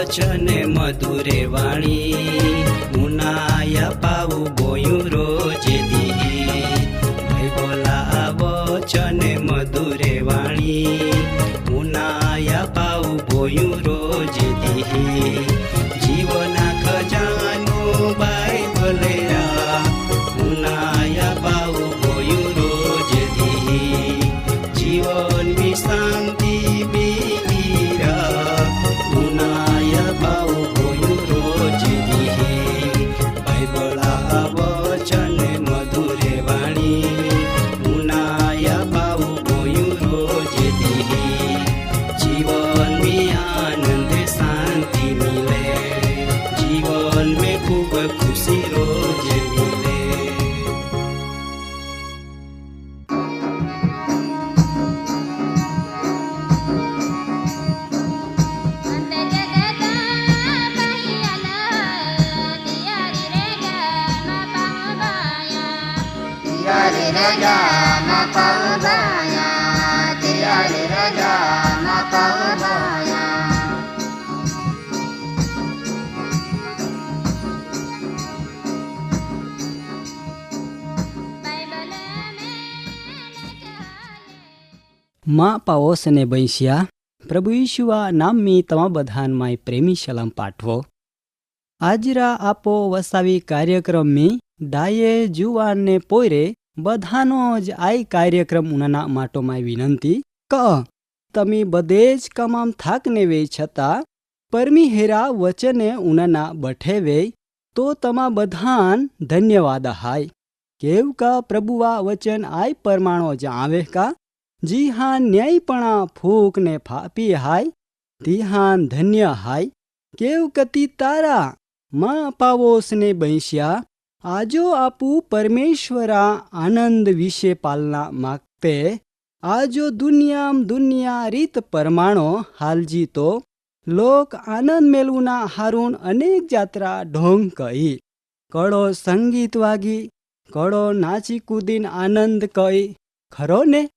વચને મધુરે વાણી ઉનાયા પાવું બોયું રોજે દી. ભાઈ બોલા વચને મધુરે વાણી ઉનાયા પાવું બોયું રોજે દી. જીવના ખજાનો બાઇબલે ઉનાયા પાવું બોયું રોજે દી. જીવનની શાંતિ માં પાઓસ અને બંસ્યા પ્રભુ ઈશુઆ નામની તમા બધાનમાં પ્રેમી સલામ પાઠવો. આજરા આપો વસાવી કાર્યક્રમ में ડાયે જુવાનને પોયરે બધાનો જ આ કાર્યક્રમ ઉનાના માટોમાં વિનંતી ક તમે બધે જ કમામ થાકને વે છતાં પરમી હેરા વચને ઉનાના બઠે વે તો તમા બધાન ધન્યવાદ હાય. કેવ કા પ્રભુવા વચન આય પરમાણો જ આવે કા જી હા ન્યાયપણા ફૂક ને ફાપી હાય તિહાન ધન્ય હાય. કેવ કતી તારા માં પાવોસ ને બંસ્યા આજો આપુ પરમેશ્વરા આનંદ વિશે પાલના માગતે આજો દુનિયા રીત પરમાણો હાલજી તો લોક આનંદ મેળવુના હાरून અનેક જાત્રા ઢોંગ કઈ કડો સંગીત વાગી કડો નાચી કૂદીન આનંદ કઈ ખરો ને.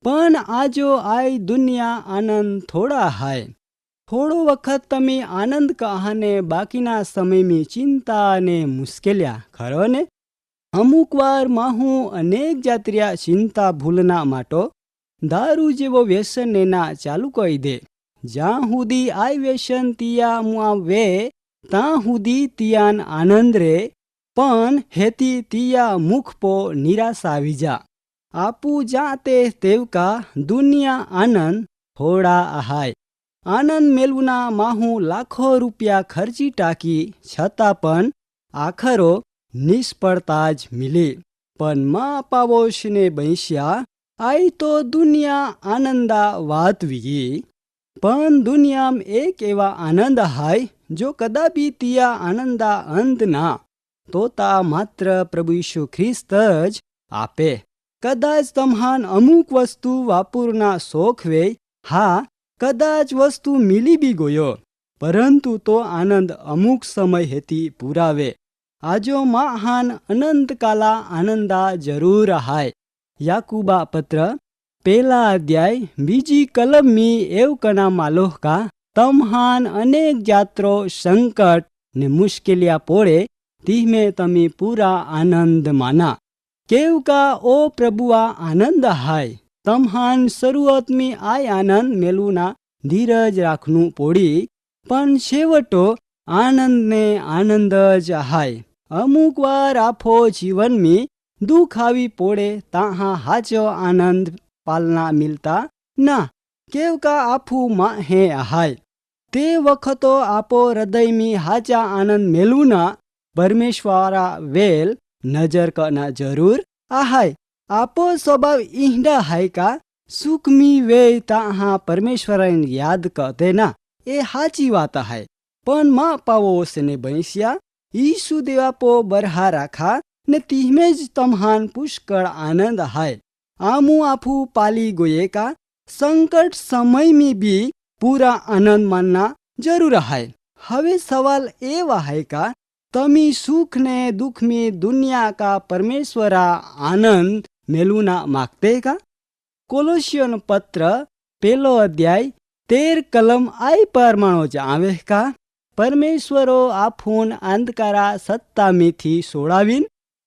પણ આજો આય દુનિયા આનંદ થોડા હાય. થોડો વખત તમે આનંદ કહાને બાકીના સમયમાં ચિંતા અને મુશ્કેલ્યા ખરો ને. અમુક વાર માહું અનેક જાત્રિયા ચિંતા ભૂલના માટો દારૂ જેવો વ્યસન એના ચાલુ કહી દે. જ્યાં સુધી આય વ્યસન તિયા મુઆ વે ત્યાં સુધી તિયાન આનંદ રે પણ હેતી તિયા મુખ પો નિરાશા આવી જા. આપુ જાતે તેવકા દુનિયા આનંદ થોડા આહાય. આનંદ મેળવુના માહું લાખો રૂપિયા ખર્ચી ટાકી છતાં પણ આખરો નિષ્ફળતા જ મિલી. પણ માં પાવોશને બંસ્યા આઈ તો દુનિયા આનંદા વાતવી. પણ દુનિયામ એક એવા આનંદ હાય જો કદાપી તિયા આનંદા અંત ના તો તા માત્ર પ્રભુ ઈસુ ખ્રિસ્ત જ આપે. કદાચ તમ્હાન અમુક વસ્તુ વાપુરના શોખ વે હા કદાચ વસ્તુ મિલી બી ગયો પરંતુ તો આનંદ અમુક સમય હેતી પુરાવે. આજો મહાન અનંતકાલા આનંદા જરૂર હાય. યાકુબા પત્ર પહેલા અધ્યાય બીજી કલમની એવકના માલોહકા તમ્હાન અનેક જાત્રો સંકટ ને મુશ્કેલિયા પોળે ધીમે તમે પૂરા આનંદ માના. કેવકા ઓ પ્રભુઆ આનંદ હાય. તમ્હાન શરૂઆતમી આય આનંદ મેલુના ધીરજ રાખનું પોડી પણ છેવટો આનંદને આનંદ જ હાય. અમુક વાર આફો જીવનમી દુઃખ આવી પોડે તાહા હાચો આનંદ પાલના મિલતા ના. કેવકા આફું માં હે હાય. તે વખતો આપો હૃદયમી હાચા આનંદ મેલુના પરમેશ્વરા વેલ નજર કના જરૂર આહાય. આપો સ્વભાવ ઈંડા હાય કા સુખમી વે તાહા પરમેશ્વરને યાદ કરતે ના, એ સાચી વાત હૈ. પણ માં પાવો સને બંસ્યા ઈસુ દેવા પો બરહા રાખા ને તીમે જ તમહાન પુષ્કળ આનંદ હાય. આમું આફું પાલી ગોયે કા સંકટ સમય में भी पूरा आनंद मानना जरूर है. હવે સવાલ એ है का तमी सुख ने दुख में दुनिया का परमेश्वरा आनंद मेलूना मागते का. कोलोसियन पत्र 1 अध्याय 13 कलम आई परमाणो जावे का परमेश्वरो आफून अंधकारा सत्ता में थी सोड़ावीन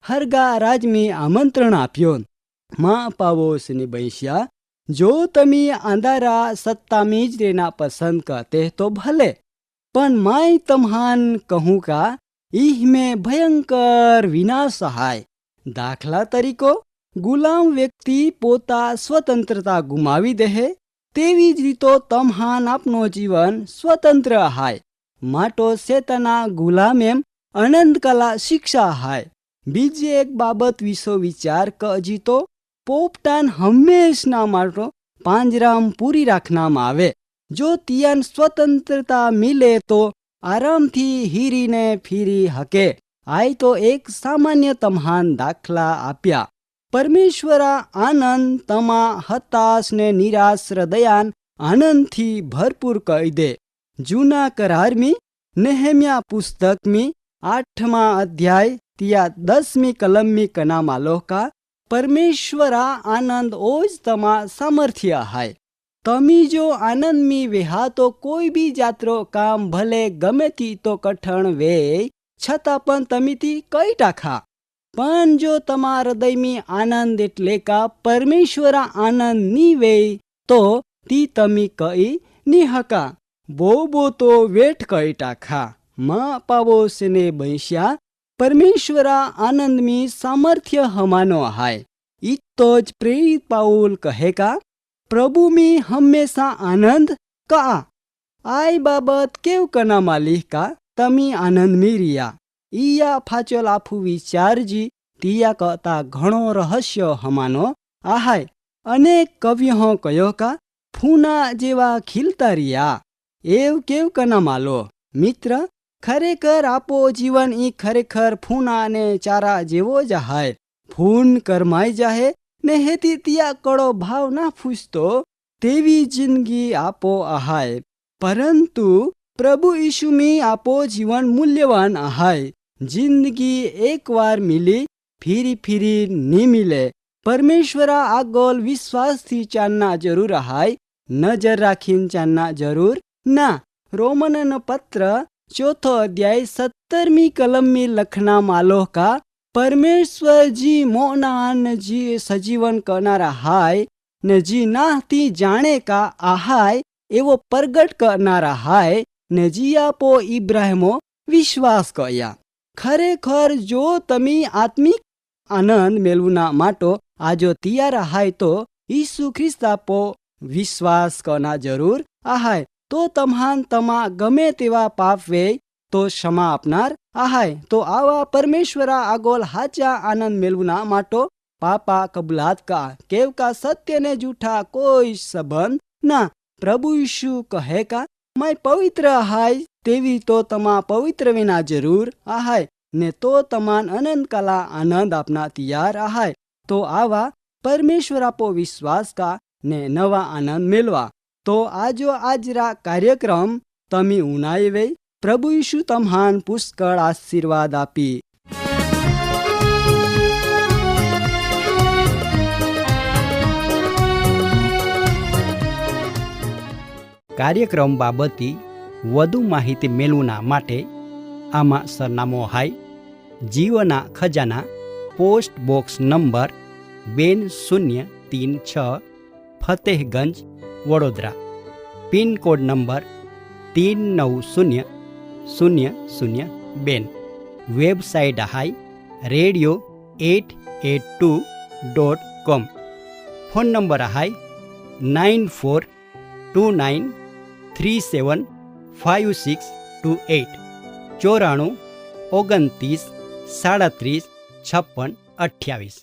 हरगा राज में आमंत्रण आप्यो. मां पावोस ने बैस्या जो तमी अंधारा सत्ता में ज रहना पसंद करते तो भले, पण माय तम्हान कहूँ का इह में भयंकर विनाश हाय. दाखला तरीको गुलाम व्यक्ति पोता स्वतंत्रता गुमावी दे तेवी ज रीतो तम्हान आपनो जीवन स्वतंत्र हाय. माटो सेतना गुलाम एम अनंत कला शिक्षा हाय. बीजी एक बाबत विषो विचार कजी तो पोपटान हमेशा માટો પાંજરામ પૂરી રાખનામાં આવે. જો તિયાન સ્વતંત્રતા મિલે તો આરામથી હીરીને ફીરી હકે. આય તો એક સામાન્ય તમહાન દાખલા આપ્યા. પરમેશ્વરા આનંદ તમા હતાશ ને નિરાશ હૃદયાન આનંદથી ભરપૂર કરી દે. જૂના કરાર में नेहम्या पुस्तक में 8वां अध्याय 10वीं कलम में कनामा लोका परमेश्वरा आनंद ओज तमा सामर्थ्य है. तमी जो आनंद में वेहा तो कोई भी जात्रो काम भले गमे ती तो कठण वे छता पण तमी ती कई टाखा. पण जो तमा हृदय में आनंद एटले का परमेश्वरा आनंद नी वे तो ती तमी कई नी हका. बो तो वेठ कई टाखा. मां पावो सने बैस्या परमेश्वरा आनंद में सामर्थ्य हमानो है. इतो ज प्रेरित पाउल कहे का प्रभु में हमेशा आनंद का. आई बाबत केव कना मालिक का तमी आनंद में रिया. इया फाचल आफू विचार जी तिया कहता घणो रहस्य हमानो आहाय. अनेक कवियों कयो का फूना जेवा खिलता रिया. एव केव कना मालो मित्र, खरेखर आपो जीवन ई खरेखर फूना ने चारा जेवो ज हाय. फून करमाई जाहे ने हेती तिया कड़ो भाव ना फूसतो तेवी जिंदगी आपो आहाय. परंतु प्रभु यीशु में आपो जीवन मूल्यवान आहाय. जिंदगी एक बार मिली फिरी फिरी नी मिले. परमेश्वरा आगोल विश्वास थी चालना जरूर आहाय. नजर राखीन चालना जरूर ना. रोमन पत्र 4 अध्याय 17वीं कलम में लखना मालो का परमेश्वर जी मोनान जी सजीवन करनारा हाय ने जी नाहती जाने का आहाय एवो प्रगट करनारा हाय ने जी आपो इब्राहिमो विश्वास कया. खरेखर जो तमी आत्मिक आनंद मेलवना माटो आजो तैयार हाय तो यीशु ख्रिस्त आपो विश्वास करना जरूर आहाय. तो तम्हान तमा गमे तेवा पाप वे तो क्षमा अपनार आहाय. तो आवा परमेश्वरा आगोल हाचा आनंद मेलवना माटो पापा कबूलात का केव का सत्य ने झूठा कोई संबंध ना. प्रभु यीशु कहे का मैं पवित्र आहाय तेवी तो तमा पवित्र विना जरूर आहाय ने तो तमान अनंत काला आनंद अपना तैयार आहाय. तो आवा परमेश्वरा पो विश्वास का ने नवा आनंद मेलवा. तो आजो आजरा कार्यक्रम तमी उनाई वे. प्रभु यीशु तम्हान पुष्कळ आशीर्वाद आपी. કાર્યક્રમ બાબતે વધુ માહિતી મેળવવા માટે આમાં સરનામો હાય જીવના ખજાના post box number 2036 Fatehganj Vadodara. Pin code number 390002. Website હાય radio882.com. ફોન નંબર હાય 9429375628 94 29 37 56 28.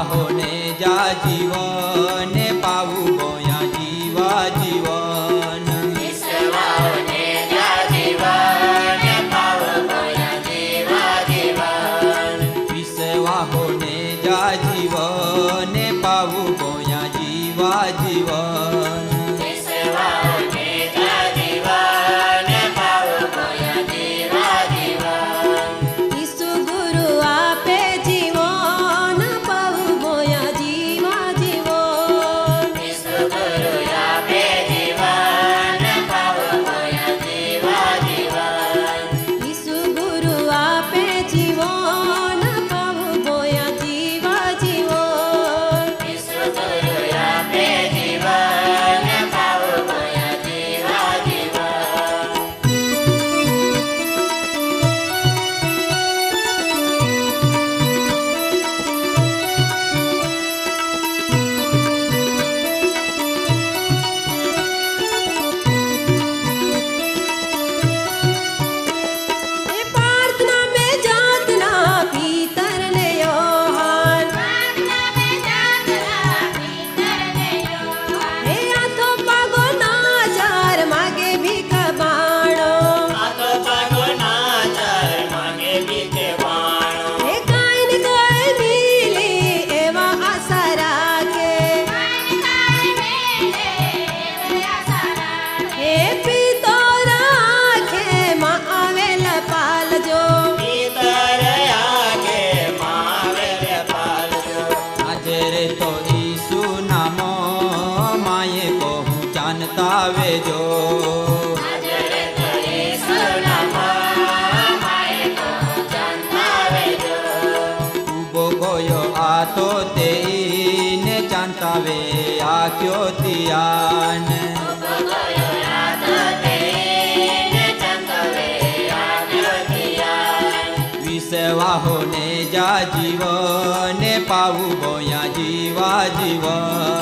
હોને જા જીવન પાવું ગોયા જીવા જીવન વિસવા હોને જા જીવન પાવું ગોયા જીવા જીવન ઈસુ ગુરુ આપે જીવન પાવું ગોયા જીવા જીવન ઈસુ ગુરુ આપે જીવન પાવું ગોયા જીવા જીવન એ પ્રાર્થના મે જાતના ભીતર ને યોહાન એ આથો પાગો નાચાર માગે ભીખ બાણો એ કાંઈ ને કાંઈ મિલી એવા આશા રાખે એ પિતો રાખે માં આવેલ પાલજો આજે રે તો ઈસુ નામો માયે પહોંચાનતા વેજો ઉભો ગયો આ તો તે ને ચાંતા વે આખ્યો તિયાન વિસવા હોને જા જીવન પાવું ગોયા જીવા જીવન